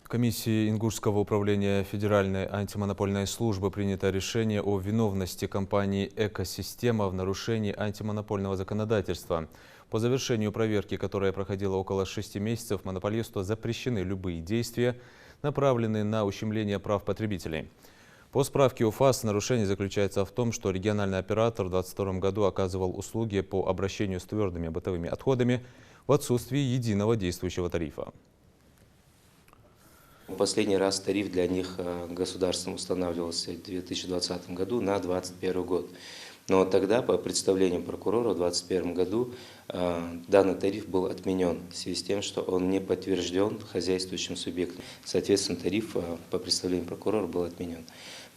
Комиссией Ингушского управления Федеральной антимонопольной службы принято решение о виновности компании «Экосистема» в нарушении антимонопольного законодательства. По завершению проверки, которая проходила около 6 месяцев, монополисту запрещены любые действия, направленные на ущемление прав потребителей. По справке УФАС, нарушение заключается в том, что региональный оператор в 2022 году оказывал услуги по обращению с твердыми бытовыми отходами в отсутствии единого действующего тарифа. Последний раз тариф для них государством устанавливался в 2020 году на 2021 год. Но тогда, по представлению прокурора, в 2021 году данный тариф был отменен в связи с тем, что он не подтвержден хозяйствующим субъектом. Соответственно, тариф, по представлению прокурора, был отменен.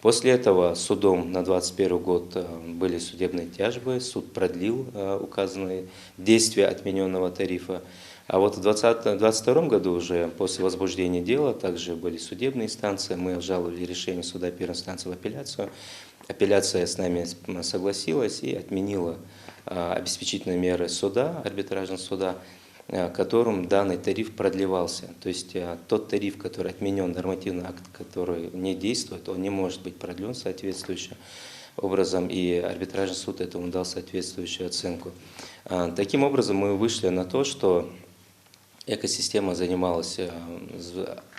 После этого судом на 2021 год были судебные тяжбы, суд продлил указанные действия отмененного тарифа. А вот в 2022 году уже после возбуждения дела также были судебные инстанции, мы обжаловали решение суда первой инстанции в апелляцию. Апелляция с нами согласилась и отменила обеспечительные меры суда, арбитражного суда, которым данный тариф продлевался. То есть тот тариф, который отменен, нормативный акт, который не действует, он не может быть продлен соответствующим образом, и арбитражный суд этому дал соответствующую оценку. Таким образом, мы вышли на то, что Экосистема занималась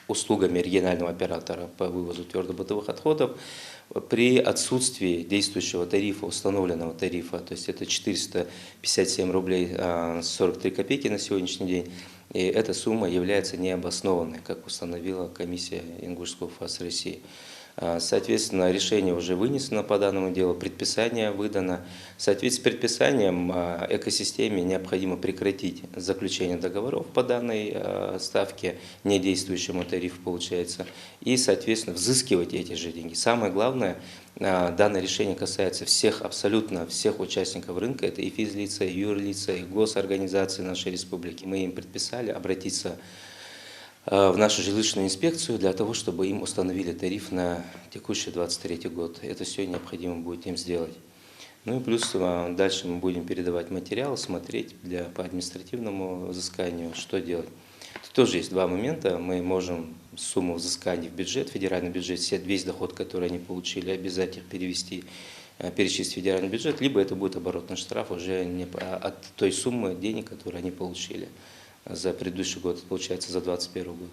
услугами регионального оператора по вывозу твердобытовых отходов при отсутствии действующего тарифа, установленного тарифа, то есть это 457 рублей 43 копейки на сегодняшний день, и эта сумма является необоснованной, как установила комиссия Ингушского УФАС России. Соответственно, решение уже вынесено по данному делу, предписание выдано. В соответствии с предписанием Экосистеме необходимо прекратить заключение договоров по данной ставке, недействующему тарифу получается, и, соответственно, взыскивать эти же деньги. Самое главное, данное решение касается всех, абсолютно всех участников рынка, это и физлица, и юрлица, и госорганизации нашей республики. Мы им предписали обратиться в нашу жилищную инспекцию для того, чтобы им установили тариф на текущий 2023 год. Это все необходимо будет им сделать. Ну и плюс дальше мы будем передавать материал, смотреть по административному взысканию, что делать. Тут тоже есть два момента. Мы можем сумму взыскания в бюджет, федеральный бюджет, весь доход, который они получили, обязательно перевести, перечислить в федеральный бюджет, либо это будет оборотный штраф уже не от той суммы денег, которые они получили за предыдущий год, получается за 2021 год.